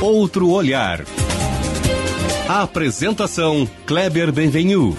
Outro olhar. A apresentação Kleber Benvenu.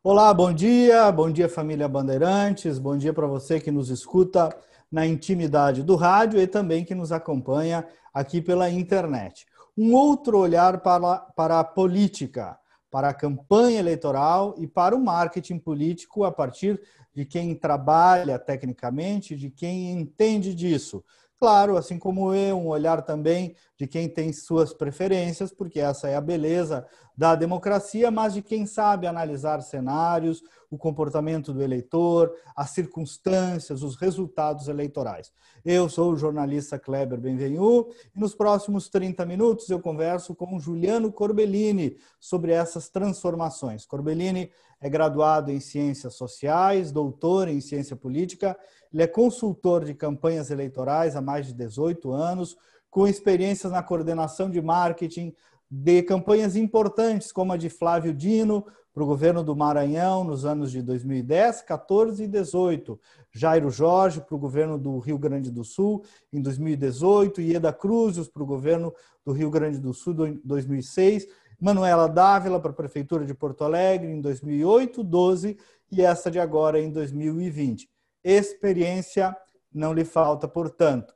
Olá, bom dia família Bandeirantes, bom dia para você que nos escuta na intimidade do rádio e também que nos acompanha aqui pela internet. Um outro olhar para a política, para a campanha eleitoral e para o marketing político a partir de quem trabalha tecnicamente, de quem entende disso. Claro, assim como eu, um olhar também de quem tem suas preferências, porque essa é a beleza da democracia, mas de quem sabe analisar cenários, o comportamento do eleitor, as circunstâncias, os resultados eleitorais. Eu sou o jornalista Kleber Benvenu e nos próximos 30 minutos eu converso com Juliano Corbellini sobre essas transformações. Corbellini é graduado em Ciências Sociais, doutor em Ciência Política. Ele é consultor de campanhas eleitorais há mais de 18 anos, com experiências na coordenação de marketing de campanhas importantes, como a de Flávio Dino, para o governo do Maranhão, nos anos de 2010, 14 e 18. Jairo Jorge, para o governo do Rio Grande do Sul, em 2018. Ieda Cruzes, para o governo do Rio Grande do Sul, em 2006. Manuela Dávila, para a Prefeitura de Porto Alegre, em 2008, 12. E essa de agora, em 2020. Experiência não lhe falta, portanto.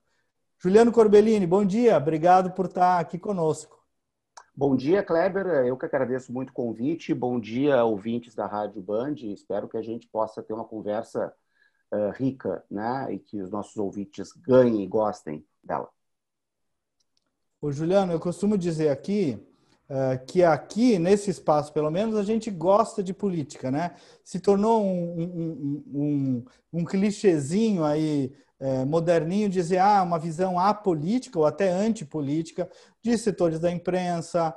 Juliano Corbellini, bom dia. Obrigado por estar aqui conosco. Bom dia, Kleber. Eu que agradeço muito o convite. Bom dia, ouvintes da Rádio Band. Espero que a gente possa ter uma conversa rica, né? E que os nossos ouvintes ganhem e gostem dela. Ô, Juliano, eu costumo dizer aqui que aqui, nesse espaço, pelo menos, a gente gosta de política, né? Se tornou um clichêzinho aí, moderninho, dizer uma visão apolítica ou até antipolítica de setores da imprensa,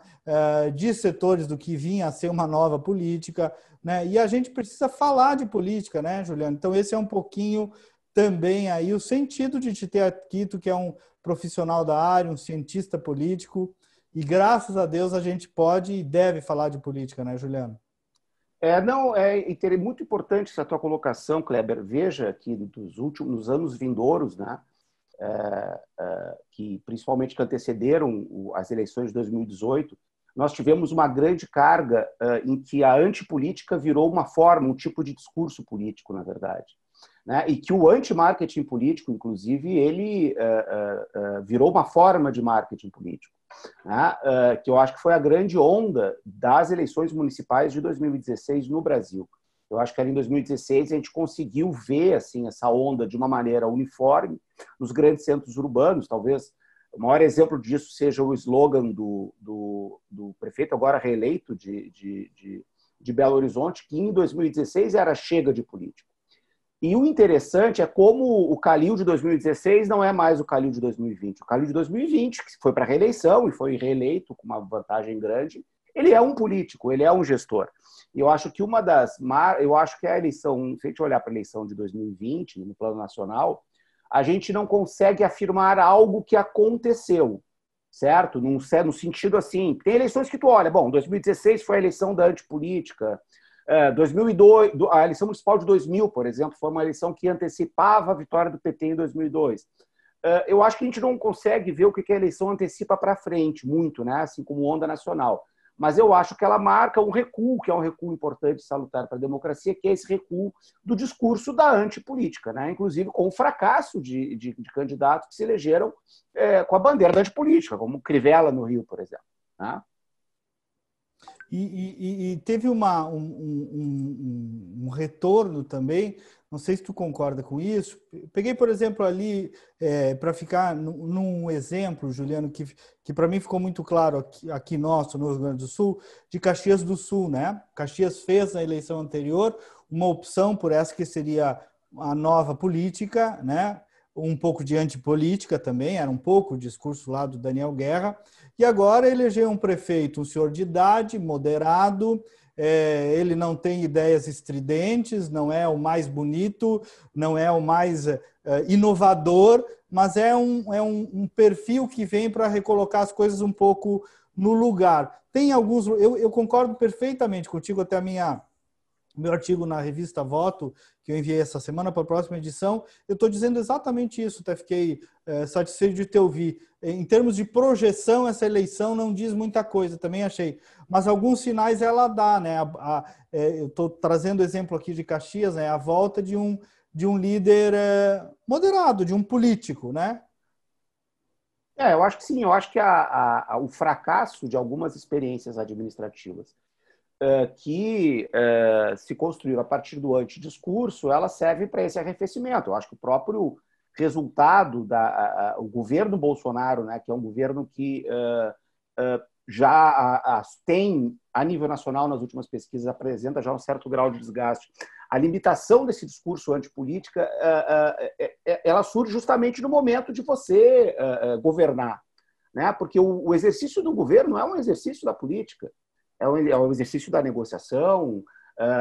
de setores do que vinha a ser uma nova política, né? E a gente precisa falar de política, né, Juliano? Então esse é um pouquinho também aí o sentido de te ter aqui, tu que é um profissional da área, um cientista político, e graças a Deus a gente pode e deve falar de política, né, Juliano? É muito importante essa tua colocação, Kleber. Veja que nos anos vindouros, né, que principalmente que antecederam as eleições de 2018, nós tivemos uma grande carga em que a antipolítica virou uma forma, um tipo de discurso político, na verdade. Né? E que o anti-marketing político, inclusive, ele virou uma forma de marketing político. Né? Que eu acho que foi a grande onda das eleições municipais de 2016 no Brasil. Eu acho que ali em 2016 a gente conseguiu ver assim, essa onda de uma maneira uniforme nos grandes centros urbanos. Talvez o maior exemplo disso seja o slogan do prefeito agora reeleito de Belo Horizonte, que em 2016 era "chega de político". E o interessante é como o Calil de 2016 não é mais o Calil de 2020. O Calil de 2020, que foi para a reeleição e foi reeleito com uma vantagem grande, ele é um político, ele é um gestor. E eu acho que eu acho que a eleição, se a gente olhar para a eleição de 2020, no plano nacional, a gente não consegue afirmar algo que aconteceu, certo? No sentido assim, tem eleições que tu olha, bom, 2016 foi a eleição da antipolítica, 2002, a eleição municipal de 2000, por exemplo, foi uma eleição que antecipava a vitória do PT em 2002. Eu acho que a gente não consegue ver o que a eleição antecipa para frente, muito, né? Assim como onda nacional. Mas eu acho que ela marca um recuo, que é um recuo importante e salutar para a democracia, que é esse recuo do discurso da antipolítica, né? Inclusive com o fracasso de candidatos que se elegeram com a bandeira da antipolítica, como Crivella no Rio, por exemplo. Né? E teve um retorno também, não sei se tu concorda com isso. Peguei, por exemplo, ali, para ficar num exemplo, Juliano, que para mim ficou muito claro aqui nosso, no Rio Grande do Sul, de Caxias do Sul, né? Caxias fez na eleição anterior uma opção por essa que seria a nova política, né? Um pouco de antipolítica também, era um pouco o discurso lá do Daniel Guerra, e agora elegeu um prefeito, um senhor de idade, moderado, ele não tem ideias estridentes, não é o mais bonito, não é o mais inovador, mas é um perfil que vem para recolocar as coisas um pouco no lugar. Tem alguns... Eu concordo perfeitamente contigo, até meu artigo na revista Voto, que eu enviei essa semana para a próxima edição, eu estou dizendo exatamente isso, até fiquei satisfeito de te ouvir. Em termos de projeção, essa eleição não diz muita coisa, também achei. Mas alguns sinais ela dá, né? Eu estou trazendo exemplo aqui de Caxias, né? A volta de um líder moderado, de um político, né? Eu acho que sim, eu acho que o fracasso de algumas experiências administrativas que se construíram a partir do antidiscurso, ela serve para esse arrefecimento. Eu acho que o próprio resultado o governo Bolsonaro, né, que é um governo que já tem, a nível nacional, nas últimas pesquisas, apresenta já um certo grau de desgaste. A limitação desse discurso antipolítica, ela surge justamente no momento de você governar, né? Porque o exercício do governo não é um exercício da política, é o exercício da negociação,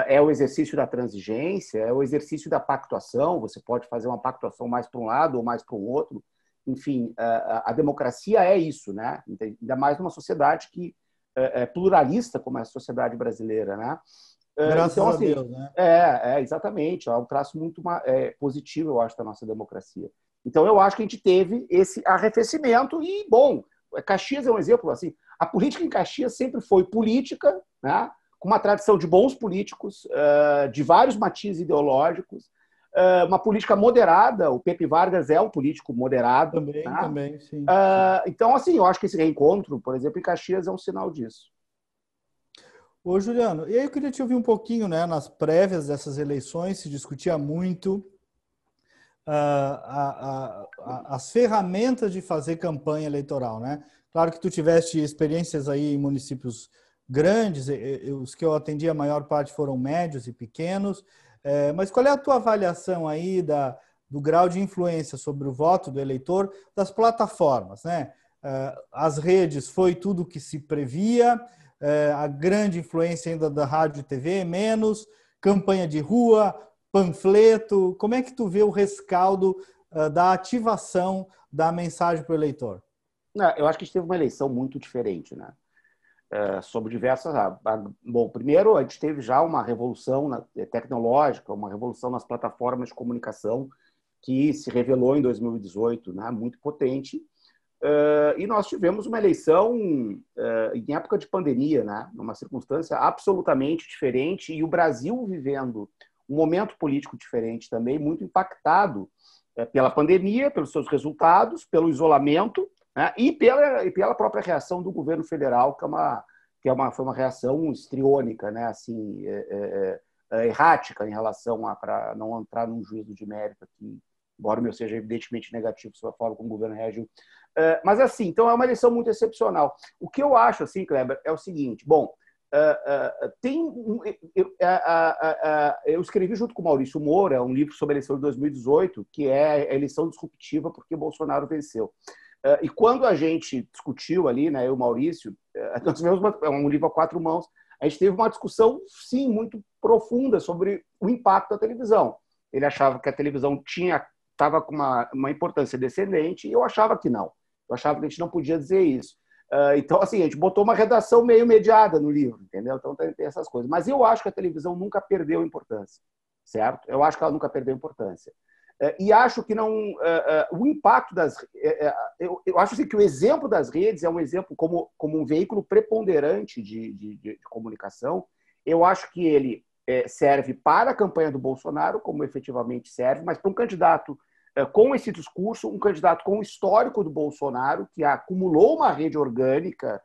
é o exercício da transigência, é o exercício da pactuação. Você pode fazer uma pactuação mais para um lado ou mais para o outro. Enfim, a democracia é isso, né? Ainda mais numa sociedade que é pluralista como é a sociedade brasileira, né? Graças Então, a assim, Deus, né? exatamente. É um traço muito positivo, eu acho, da nossa democracia. Então, eu acho que a gente teve esse arrefecimento e, bom, Caxias é um exemplo, assim, a política em Caxias sempre foi política, né, com uma tradição de bons políticos, de vários matizes ideológicos, uma política moderada. O Pepe Vargas é um político moderado. Também, sim. Então, assim, eu acho que esse reencontro, por exemplo, em Caxias é um sinal disso. Ô, Juliano, e aí eu queria te ouvir um pouquinho, né? Nas prévias dessas eleições se discutia muito as ferramentas de fazer campanha eleitoral, né? Claro que tu tiveste experiências aí em municípios grandes, os que eu atendi a maior parte foram médios e pequenos, mas qual é a tua avaliação aí do grau de influência sobre o voto do eleitor das plataformas, né? As redes foi tudo o que se previa, a grande influência ainda da rádio e TV, menos, campanha de rua, panfleto. Como é que tu vê o rescaldo da ativação da mensagem para o eleitor? Eu acho que a gente teve uma eleição muito diferente, né? Sobre diversas... Bom, primeiro, a gente teve já uma revolução tecnológica, uma revolução nas plataformas de comunicação que se revelou em 2018, né? Muito potente. E nós tivemos uma eleição em época de pandemia, né? Numa circunstância absolutamente diferente, e o Brasil vivendo um momento político diferente também, muito impactado pela pandemia, pelos seus resultados, pelo isolamento, né? E pela própria reação do governo federal, foi uma reação histriônica, né? Assim, errática em relação para não entrar num juízo de mérito aqui, embora o meu seja evidentemente negativo sobre a forma como o governo reagiu. Mas, assim, então é uma eleição muito excepcional. O que eu acho, assim, Kleber, é o seguinte: bom, eu escrevi junto com o Maurício Moura um livro sobre a eleição de 2018, que é a eleição disruptiva porque Bolsonaro venceu. E quando a gente discutiu ali, né, eu e o Maurício, nós tivemos um livro a quatro mãos, a gente teve uma discussão, sim, muito profunda sobre o impacto da televisão. Ele achava que a televisão estava com uma importância descendente, e eu achava que não. Eu achava que a gente não podia dizer isso. Então, assim, a gente botou uma redação meio mediada no livro, entendeu? Então, tem essas coisas. Mas eu acho que a televisão nunca perdeu importância, certo? Eu acho que ela nunca perdeu importância. E acho que não... o impacto das... eu acho assim, que o exemplo das redes é um exemplo como um veículo preponderante de comunicação. Eu acho que ele serve para a campanha do Bolsonaro, como efetivamente serve, mas para um candidato com esse discurso, um candidato com o histórico do Bolsonaro, que acumulou uma rede orgânica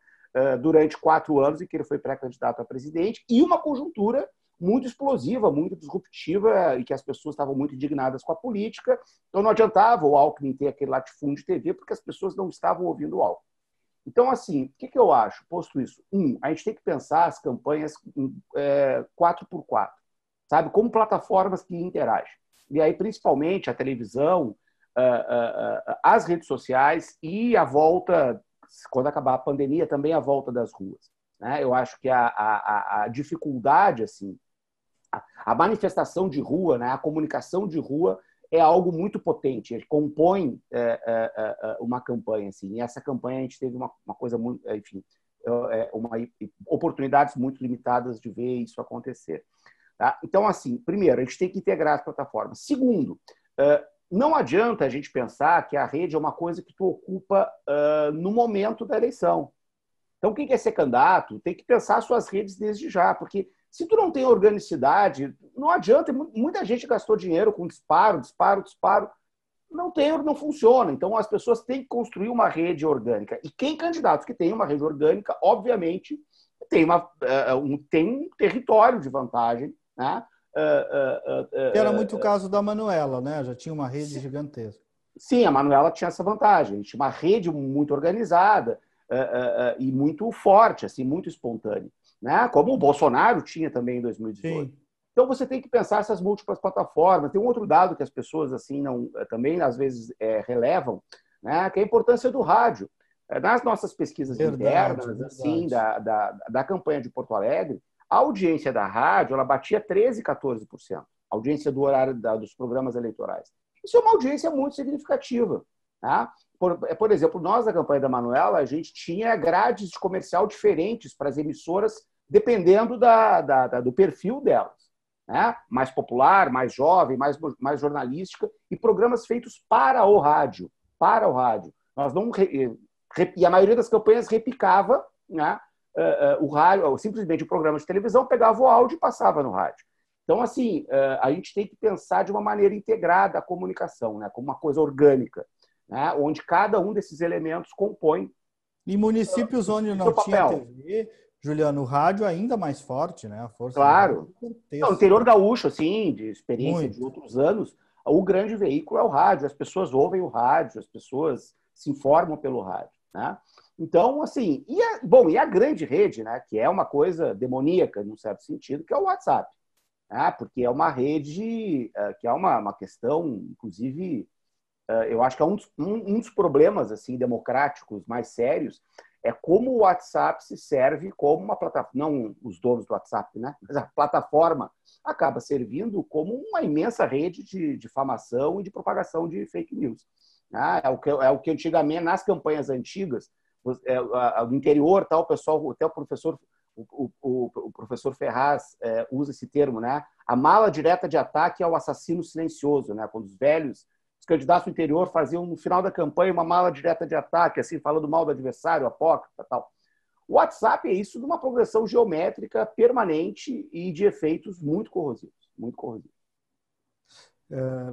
durante 4 anos, em que ele foi pré-candidato a presidente, e uma conjuntura muito explosiva, muito disruptiva, e que as pessoas estavam muito indignadas com a política. Então não adiantava o Alckmin ter aquele latifúndio de TV, porque as pessoas não estavam ouvindo o Alckmin. Então, assim, o que eu acho? Posto isso, a gente tem que pensar as campanhas 4x4, sabe? Como plataformas que interagem. E aí, principalmente, a televisão, as redes sociais e a volta, quando acabar a pandemia, também a volta das ruas, né? Eu acho que a dificuldade, assim, a manifestação de rua, né? A comunicação de rua é algo muito potente. Ele compõe uma campanha, assim. E essa campanha a gente teve uma coisa muito, enfim, oportunidades muito limitadas de ver isso acontecer. Tá? Então, assim, primeiro, a gente tem que integrar as plataformas. Segundo, não adianta a gente pensar que a rede é uma coisa que tu ocupa no momento da eleição. Então, quem quer ser candidato tem que pensar suas redes desde já, porque se tu não tem organicidade, não adianta. Muita gente gastou dinheiro com disparo, não funciona. Então, as pessoas têm que construir uma rede orgânica. E quem candidatos que tem uma rede orgânica, obviamente, tem um território de vantagem, né? Era muito o caso da Manuela, né? Já tinha uma rede gigantesca. Sim, a Manuela tinha essa vantagem. Tinha uma rede muito organizada e muito forte, assim, muito espontânea, né? Como o Bolsonaro tinha também em 2018. Sim. Então, você tem que pensar essas múltiplas plataformas. Tem um outro dado que as pessoas assim também, às vezes, relevam, né? Que é a importância do rádio. Nas nossas pesquisas internas, assim, da campanha de Porto Alegre, a audiência da rádio ela batia 13%, 14%. A audiência do horário dos programas eleitorais. Isso é uma audiência muito significativa. Tá? Por exemplo, nós, da campanha da Manuela, a gente tinha grades de comercial diferentes para as emissoras, dependendo do perfil delas. Né? Mais popular, mais jovem, mais jornalística, e programas feitos para o rádio. Para o rádio. Nós não, e a maioria das campanhas repicava, né? O rádio, simplesmente o programa de televisão pegava o áudio e passava no rádio. Então, assim, a gente tem que pensar de uma maneira integrada a comunicação, né? Como uma coisa orgânica, né? Onde cada um desses elementos compõe. Em municípios onde não tinha TV, Juliano, o rádio ainda mais forte, né? A força. Claro. No interior gaúcho, assim, de experiência de outros anos, o grande veículo é o rádio. As pessoas ouvem o rádio, as pessoas se informam pelo rádio, né? Então, assim, e a grande rede, né? Que é uma coisa demoníaca, num certo sentido, que é o WhatsApp, né? Porque é uma rede que é uma questão, inclusive, eu acho que é um dos problemas assim democráticos mais sérios é como o WhatsApp se serve como uma plataforma, não os donos do WhatsApp, né? Mas a plataforma acaba servindo como uma imensa rede de difamação e de propagação de fake news. É o que antigamente, nas campanhas antigas, no interior, o pessoal, até o professor Ferraz usa esse termo, né? A mala direta de ataque ao assassino silencioso, né? Quando os candidatos do interior faziam, no final da campanha, uma mala direta de ataque, assim, falando mal do adversário, apócrifa, tal. O WhatsApp é isso de uma progressão geométrica permanente e de efeitos muito corrosivos, muito corrosivos.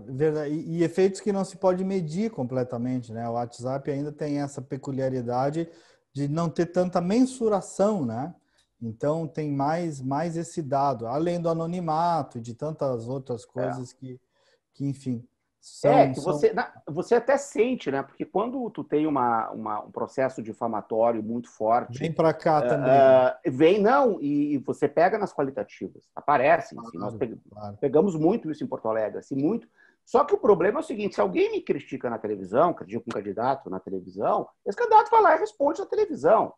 Verdade. E efeitos que não se pode medir completamente, né? O WhatsApp ainda tem essa peculiaridade de não ter tanta mensuração, né? Então tem mais esse dado, além do anonimato e de tantas outras coisas que enfim... Você até sente, né? Porque quando tu tem um processo difamatório muito forte... Vem para cá também. E você pega nas qualitativas. Aparecem. Assim, nós pegamos muito isso em Porto Alegre. Assim, muito. Só que o problema é o seguinte, se alguém me critica na televisão, critica um candidato na televisão, esse candidato vai lá e responde na televisão.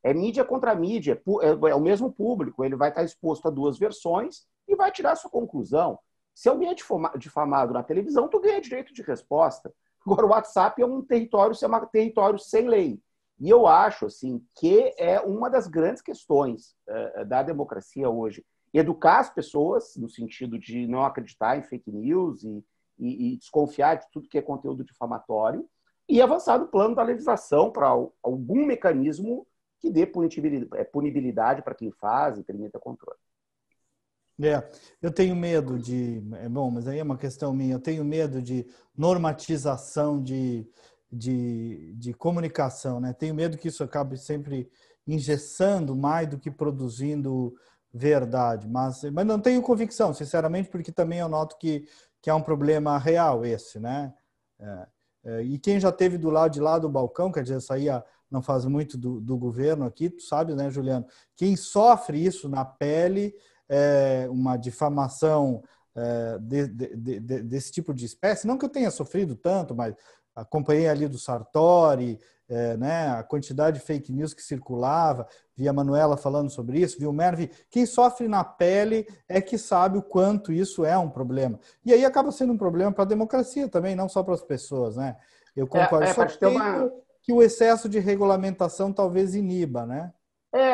É mídia contra mídia, é o mesmo público. Ele vai estar exposto a duas versões e vai tirar a sua conclusão. Se alguém é difamado na televisão, tu ganha direito de resposta. Agora, o WhatsApp é um território sem lei. E eu acho assim, que é uma das grandes questões da democracia hoje. Educar as pessoas, no sentido de não acreditar em fake news e desconfiar de tudo que é conteúdo difamatório, e avançar no plano da legislação para algum mecanismo que dê punibilidade para quem faz e permita controle. Eu tenho medo mas aí é uma questão minha, eu tenho medo de normatização de comunicação, né? Tenho medo que isso acabe sempre engessando mais do que produzindo verdade, mas não tenho convicção, sinceramente, porque também eu noto que é um problema real esse, né? E quem já teve do lado de lá do balcão, quer dizer, saía não faz muito do governo aqui, tu sabe, né, Juliano? Quem sofre isso na pele uma difamação desse tipo de espécie, não que eu tenha sofrido tanto, mas acompanhei ali do Sartori, né, a quantidade de fake news que circulava, vi a Manuela falando sobre isso, vi o Mervi, quem sofre na pele é que sabe o quanto isso é um problema. E aí acaba sendo um problema para a democracia também, não só para as pessoas, né? Eu concordo, só que o excesso de regulamentação talvez iniba, né?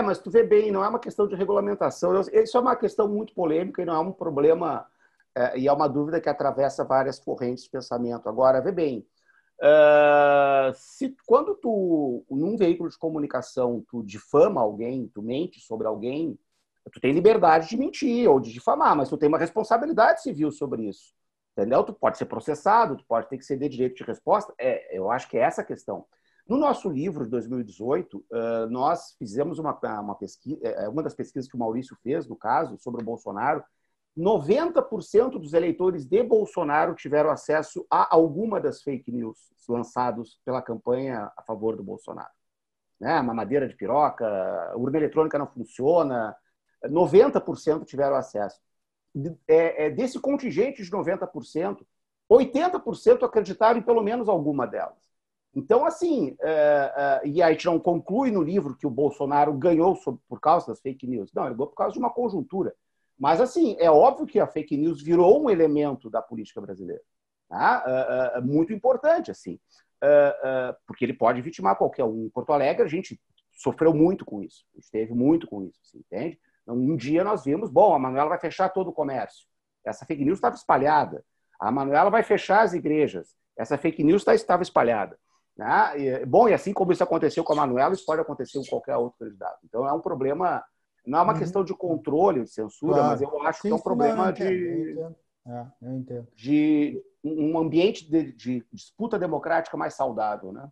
Mas tu vê bem, não é uma questão de regulamentação. Isso é uma questão muito polêmica e não é um problema, e é uma dúvida que atravessa várias correntes de pensamento. Agora, vê bem, quando tu, num veículo de comunicação, tu difama alguém, tu mente sobre alguém, tu tem liberdade de mentir ou de difamar, mas tu tem uma responsabilidade civil sobre isso. Entendeu? Tu pode ser processado, tu pode ter que ceder direito de resposta. Eu acho que é essa a questão. No nosso livro de 2018, nós fizemos uma pesquisa, uma das pesquisas que o Maurício fez, no caso, sobre o Bolsonaro. 90% dos eleitores de Bolsonaro tiveram acesso a alguma das fake news lançadas pela campanha a favor do Bolsonaro. Né? Mamadeira de piroca, urna eletrônica não funciona, 90% tiveram acesso. Desse contingente de 90%, 80% acreditaram em pelo menos alguma delas. Então, assim, e a gente não conclui no livro que o Bolsonaro ganhou por causa das fake news. Não, ele ganhou por causa de uma conjuntura. Mas, assim, é óbvio que a fake news virou um elemento da política brasileira. Tá? Muito importante, assim. Porque ele pode vitimar qualquer um. Em Porto Alegre, a gente sofreu muito com isso. A gente teve muito com isso, assim, entende? Então, um dia nós vimos, a Manuela vai fechar todo o comércio. Essa fake news estava espalhada. A Manuela vai fechar as igrejas. Essa fake news estava espalhada. Né? E assim como isso aconteceu com a Manuela, isso pode acontecer com qualquer outro candidato. Então, é um problema, não é uma questão de controle, de censura, claro. mas eu acho que é um problema eu entendo. De um ambiente de disputa democrática mais saudável, né?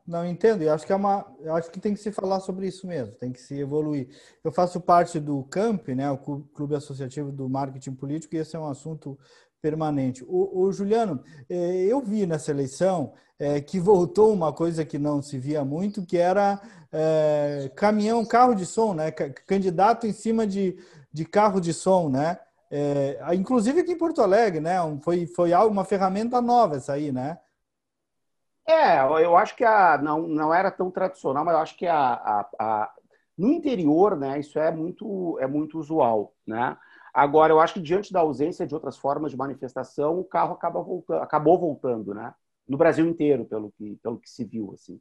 Não entendo. Eu acho que tem que se falar sobre isso mesmo, tem que se evoluir. Eu faço parte do CAMP, né, o Clube Associativo do Marketing Político, e esse é um assunto permanente. O Juliano, eu vi nessa eleição que voltou uma coisa que não se via muito, que era carro de som, né? Candidato em cima de carro de som, né? Inclusive aqui em Porto Alegre, né? Foi uma ferramenta nova essa aí, né? Eu acho que não era tão tradicional, mas eu acho que no interior, né, isso é muito usual, né? Agora, eu acho que diante da ausência de outras formas de manifestação, o carro acabou voltando, né? No Brasil inteiro, pelo que se viu, assim.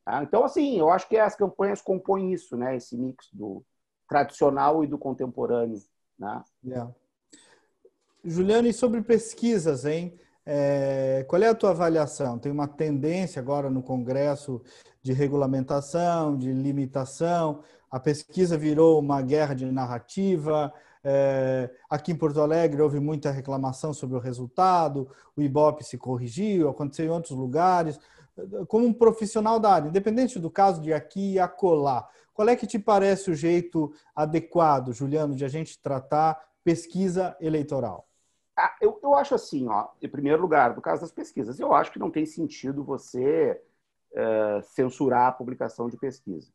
Tá? Então, assim, eu acho que as campanhas compõem isso, né? Esse mix do tradicional e do contemporâneo, né? Juliano, e sobre pesquisas, hein? Qual é a tua avaliação? Tem uma tendência agora no Congresso de regulamentação, de limitação. A pesquisa virou uma guerra de narrativa. Aqui em Porto Alegre houve muita reclamação sobre o resultado. O Ibope se corrigiu, aconteceu em outros lugares. Como um profissional da área, independente do caso de aqui e acolá, qual é que te parece o jeito adequado, Juliano, de a gente tratar pesquisa eleitoral? Eu acho assim, em primeiro lugar, no caso das pesquisas, eu acho que não tem sentido você censurar a publicação de pesquisa.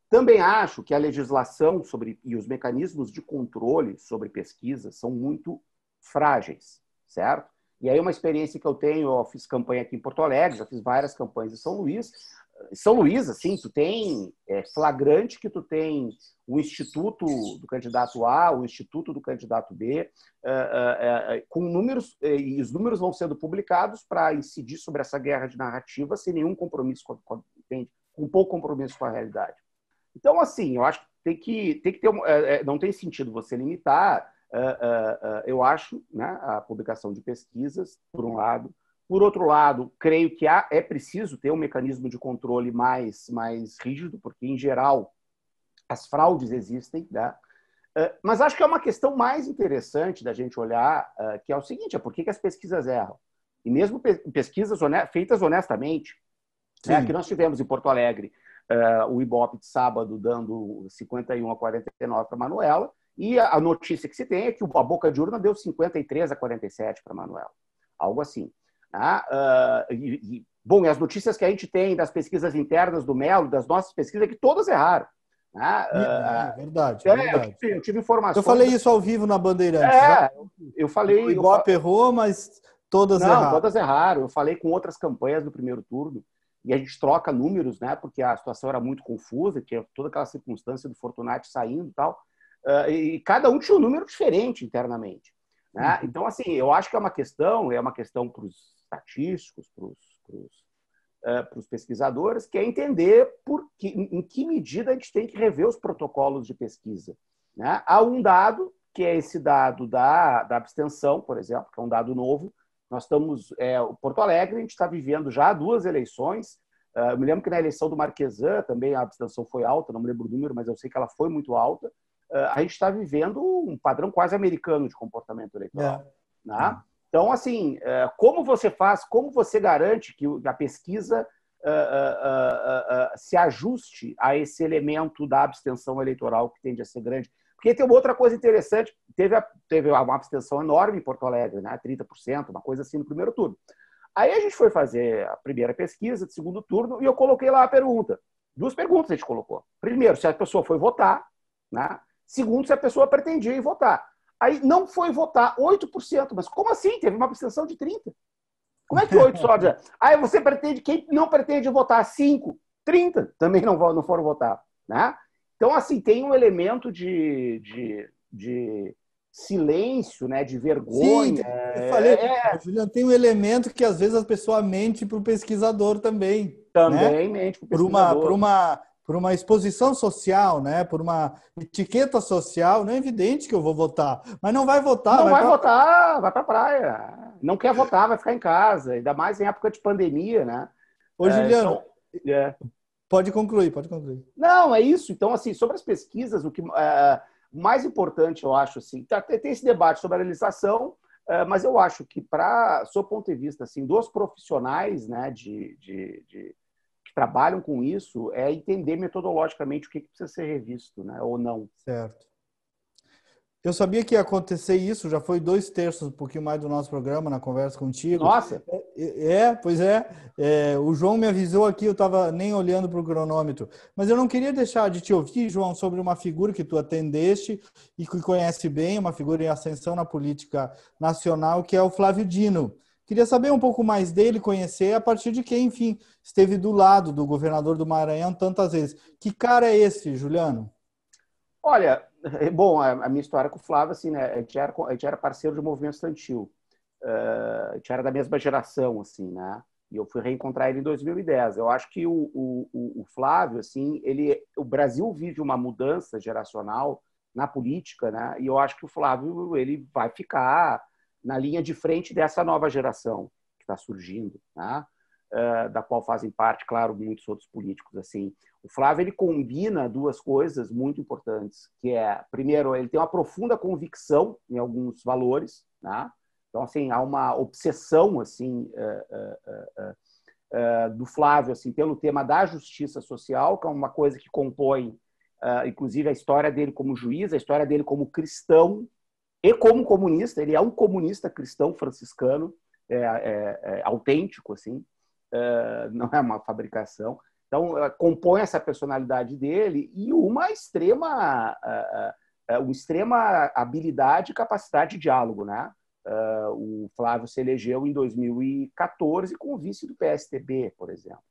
Também acho que a legislação e os mecanismos de controle sobre pesquisa são muito frágeis, certo? E aí uma experiência que eu tenho, eu fiz campanha aqui em Porto Alegre, já fiz várias campanhas em São Luís. São Luís, assim, tu tem flagrante que tu tem o instituto do candidato A, o instituto do candidato B, com números, e os números vão sendo publicados para incidir sobre essa guerra de narrativa sem nenhum compromisso com pouco compromisso com a realidade. Então, assim, eu acho que tem que ter, não tem sentido você limitar, eu acho, né, a publicação de pesquisas, por um lado. Por outro lado, creio que é preciso ter um mecanismo de controle mais rígido, porque, em geral, as fraudes existem, né? Mas acho que é uma questão mais interessante da gente olhar, que é o seguinte, por que as pesquisas erram? E mesmo pesquisas feitas honestamente, né, que nós tivemos em Porto Alegre, o Ibope de sábado dando 51-49 para a Manuela, e a notícia que se tem é que a boca de urna deu 53-47 para a Manuela. Algo assim. E as notícias que a gente tem das pesquisas internas do Melo, das nossas pesquisas, é que todas erraram. Verdade. Eu tive informações. Eu falei isso ao vivo na Bandeirantes. Eu falei. O Ibope errou, mas todas erraram. Não, todas erraram. Eu falei com outras campanhas do primeiro turno e a gente troca números, né? Porque a situação era muito confusa, tinha toda aquela circunstância do Fortunati saindo e tal. E cada um tinha um número diferente internamente. Né? Então, assim, eu acho que é uma questão para os estatísticos, para os para os pesquisadores, que é entender em que medida a gente tem que rever os protocolos de pesquisa. Né? Há um dado, que é esse dado da abstenção, por exemplo, que é um dado novo. Nós estamos, Porto Alegre, a gente está vivendo já 2 eleições. Eu me lembro que na eleição do Marquesan também a abstenção foi alta, não me lembro o número, mas eu sei que ela foi muito alta. A gente está vivendo um padrão quase americano de comportamento eleitoral. Né? Então, assim, como você garante que a pesquisa se ajuste a esse elemento da abstenção eleitoral que tende a ser grande? Porque tem uma outra coisa interessante, teve uma abstenção enorme em Porto Alegre, né? 30%, uma coisa assim no primeiro turno. Aí a gente foi fazer a primeira pesquisa de segundo turno e eu coloquei lá a pergunta. 2 perguntas a gente colocou. Primeiro, se a pessoa foi votar, né? Segundo, se a pessoa pretendia ir votar. Aí não foi votar 8%, mas como assim? Teve uma abstenção de 30%. Como é que 8 só? Aí você pretende, quem não pretende votar 5%, 30% também não foram votar. Né? Então, assim, tem um elemento de silêncio, né, de vergonha. Sim, eu falei, Juliano, tem um elemento que às vezes a pessoa mente para o pesquisador também. Também né? mente para o pesquisador. Por uma exposição social, né? Por uma etiqueta social, não é evidente que eu vou votar, mas não vai votar. Não vai votar, vai para a praia. Não quer votar, vai ficar em casa, ainda mais em época de pandemia, né? Ô, Juliano, pode concluir. Não, é isso. Então, assim, sobre as pesquisas, o que mais importante, eu acho, assim, tem esse debate sobre a legislação, mas eu acho que, sob ponto de vista assim, dos profissionais, né, que trabalham com isso, é entender metodologicamente o que precisa ser revisto, né, ou não. Certo. Eu sabia que ia acontecer isso, já foi 2/3, um pouquinho mais do nosso programa, na conversa contigo. Nossa! Pois é. O João me avisou aqui, eu estava nem olhando para o cronômetro. Mas eu não queria deixar de te ouvir, João, sobre uma figura que tu atendeste e que conhece bem, uma figura em ascensão na política nacional, que é o Flávio Dino. Queria saber um pouco mais dele, conhecer a partir de quem, enfim, esteve do lado do governador do Maranhão tantas vezes. Que cara é esse, Juliano? Olha, bom, a minha história com o Flávio, assim, né? A gente era parceiro do movimento estudantil. A gente era da mesma geração, assim, né? E eu fui reencontrar ele em 2010. Eu acho que o Flávio, assim, o Brasil vive uma mudança geracional na política, né? E eu acho que o Flávio ele vai ficar na linha de frente dessa nova geração que está surgindo, né? Da qual fazem parte, claro, muitos outros políticos, assim. O Flávio ele combina 2 coisas muito importantes, que é, primeiro, ele tem uma profunda convicção em alguns valores, né? Então, assim, há uma obsessão, assim, do Flávio, assim, pelo tema da justiça social, que é uma coisa que compõe, inclusive, a história dele como juiz, a história dele como cristão e como comunista. Ele é um comunista cristão franciscano, autêntico, assim, não é uma fabricação. Então, compõe essa personalidade dele e uma extrema habilidade e capacidade de diálogo, né? O Flávio se elegeu em 2014 com o vice do PSTB, por exemplo.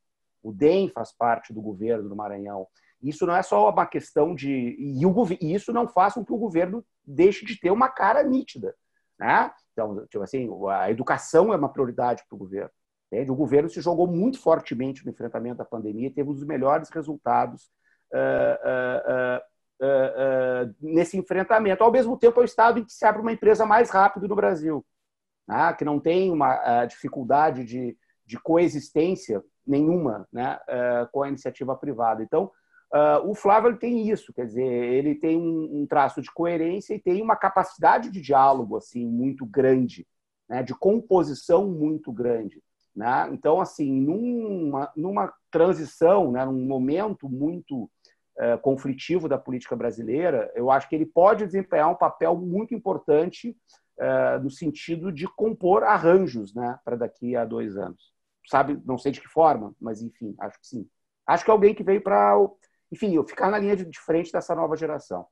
O DEM faz parte do governo do Maranhão. Isso não é só uma questão de... E isso não faz com que o governo deixe de ter uma cara nítida, né? Então, tipo assim, a educação é uma prioridade para o governo. O governo se jogou muito fortemente no enfrentamento da pandemia e teve um dos melhores resultados nesse enfrentamento. Ao mesmo tempo, é o estado em que se abre uma empresa mais rápido no Brasil, né? Que não tem uma dificuldade de coexistência nenhuma, né? Com a iniciativa privada. Então, o Flávio ele tem isso, quer dizer, ele tem um traço de coerência e tem uma capacidade de diálogo assim, muito grande, né? De composição muito grande. Né? Então, assim, numa transição, né, num momento muito conflitivo da política brasileira, eu acho que ele pode desempenhar um papel muito importante no sentido de compor arranjos, né, para daqui a 2 anos. Sabe, não sei de que forma, mas, enfim, acho que sim. Acho que é alguém que veio para, enfim, ficar na linha de frente dessa nova geração.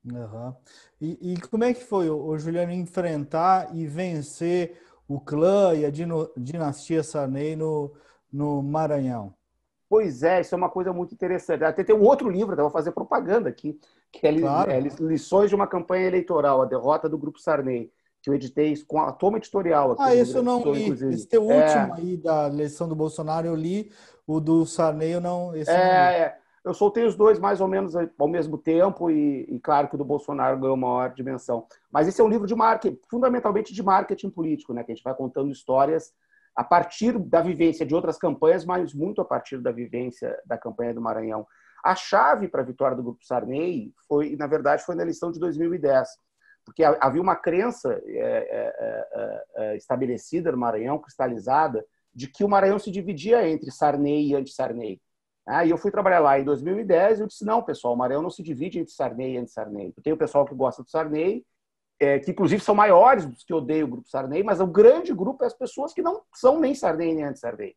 Uhum. E como é que foi, o Juliano, enfrentar e vencer o clã e a dinastia Sarney no Maranhão? Pois é, isso é uma coisa muito interessante. Até tem um outro livro, vou fazer propaganda aqui, que é Claro. Lições de uma Campanha Eleitoral, a derrota do Grupo Sarney. que eu editei com a toma editorial aqui. Esse eu não li. Inclusive. Esse teu último aí da eleição do Bolsonaro eu li, o do Sarney eu não, esse eu não li. Eu soltei os dois mais ou menos ao mesmo tempo e claro que o do Bolsonaro ganhou maior dimensão. Mas esse é um livro de marketing, fundamentalmente de marketing político, né? Que a gente vai contando histórias a partir da vivência de outras campanhas, mas muito a partir da vivência da campanha do Maranhão. A chave para a vitória do Grupo Sarney na verdade, foi na eleição de 2010, porque havia uma crença estabelecida no Maranhão, cristalizada, de que o Maranhão se dividia entre Sarney e anti-Sarney. E eu fui trabalhar lá em 2010 e eu disse, não, pessoal, o Maranhão não se divide entre Sarney e anti-Sarney. Tem o pessoal que gosta do Sarney, que inclusive são maiores dos que odeiam o Grupo Sarney, mas o grande grupo é as pessoas que não são nem Sarney nem anti-Sarney,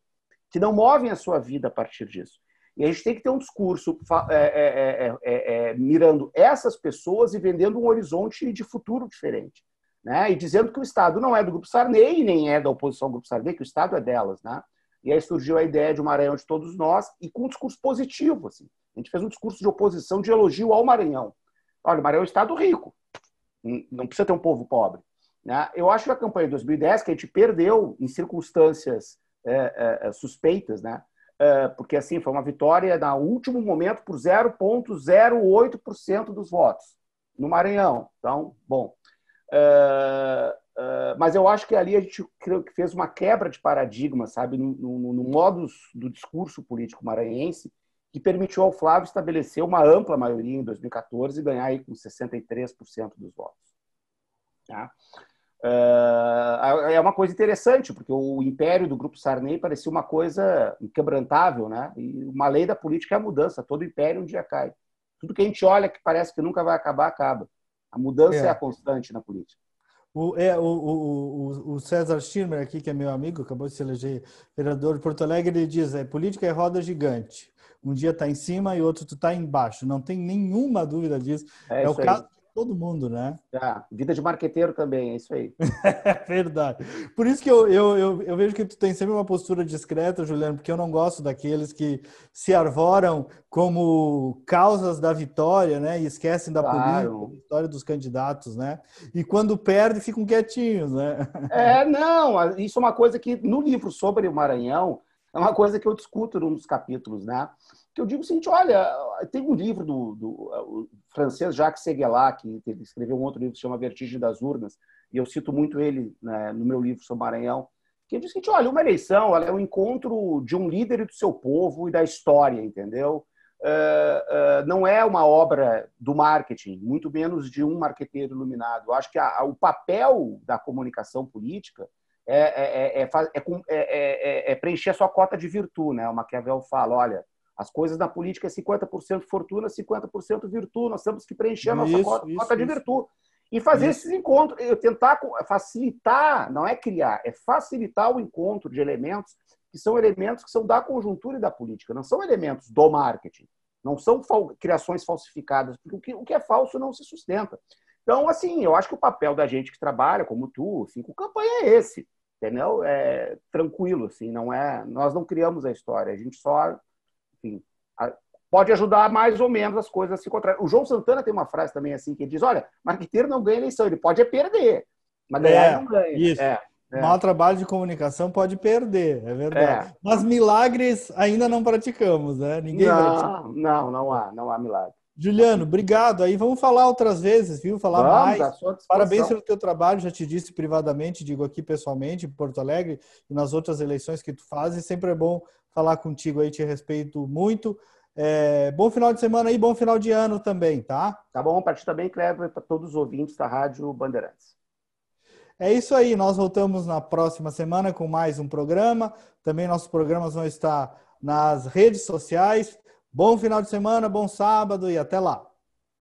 que não movem a sua vida a partir disso. E a gente tem que ter um discurso mirando essas pessoas e vendendo um horizonte de futuro diferente, né? E dizendo que o Estado não é do Grupo Sarney, nem é da oposição ao Grupo Sarney, que o Estado é delas, né? E aí surgiu a ideia de um Maranhão de todos nós, e com um discurso positivo. Assim. A gente fez um discurso de oposição, de elogio ao Maranhão. Olha, o Maranhão é um Estado rico, não precisa ter um povo pobre. Né? Eu acho que a campanha de 2010, que a gente perdeu em circunstâncias suspeitas, né? Porque assim, foi uma vitória no último momento por 0,08% dos votos no Maranhão. Então, bom... mas eu acho que ali a gente fez uma quebra de paradigma, sabe, no modus do discurso político maranhense, que permitiu ao Flávio estabelecer uma ampla maioria em 2014 e ganhar aí com 63% dos votos. Tá? É uma coisa interessante, porque o império do Grupo Sarney parecia uma coisa inquebrantável, né? E uma lei da política é a mudança, todo império um dia cai. Tudo que a gente olha que parece que nunca vai acabar, acaba. A mudança é a constante na política. O César Schirmer, aqui, que é meu amigo, acabou de se eleger vereador de Porto Alegre, ele diz, política é roda gigante. Um dia está em cima e outro tu está embaixo. Não tem nenhuma dúvida disso. É o caso de todo mundo, né? Vida de marqueteiro também, é isso aí. É verdade. Por isso que eu vejo que tu tem sempre uma postura discreta, Juliano, porque eu não gosto daqueles que se arvoram como causas da vitória, né? E esquecem da política, da história dos candidatos, né? E quando perde, ficam quietinhos, né? Não, isso é uma coisa que no livro sobre o Maranhão é uma coisa que eu discuto num dos capítulos, né? Que eu digo o seguinte, olha, tem um livro do francês Jacques Séguéla, que escreveu um outro livro que se chama Vertigem das Urnas, e eu cito muito ele, né, no meu livro sobre o Maranhão, que diz o seguinte, olha, uma eleição ela é um encontro de um líder e do seu povo e da história, entendeu? Não é uma obra do marketing, muito menos de um marqueteiro iluminado. Eu acho que o papel da comunicação política é preencher a sua cota de virtude, né? O Maquiavel fala, olha, as coisas da política é 50% fortuna, 50% virtude. Nós temos que preencher a nossa cota de virtude. E fazer esses encontros, tentar facilitar, não é criar, é facilitar o encontro de elementos que são da conjuntura e da política, não são elementos do marketing, não são criações falsificadas, porque o que é falso não se sustenta. Então, assim, eu acho que o papel da gente que trabalha, como tu, assim, com campanha é esse, entendeu? É tranquilo, assim, nós não criamos a história, a gente só, enfim, pode ajudar mais ou menos as coisas a se encontrar. O João Santana tem uma frase também assim, que diz, olha, marqueteiro não ganha eleição, ele pode perder, mas ganhar não ganha. Isso. Mau trabalho de comunicação pode perder, é verdade. Mas milagres ainda não praticamos, né? Ninguém pratica. Não há milagre. Juliano, obrigado. Aí vamos falar outras vezes, viu? Falar mais. Parabéns pelo teu trabalho, já te disse privadamente, digo aqui pessoalmente, em Porto Alegre e nas outras eleições que tu fazes. Sempre é bom falar contigo aí, te respeito muito. Bom final de semana aí, bom final de ano também, tá? Tá bom, para ti também, Cleber, para todos os ouvintes da Rádio Bandeirantes. É isso aí, nós voltamos na próxima semana com mais um programa. Também nossos programas vão estar nas redes sociais. Bom final de semana, bom sábado e até lá.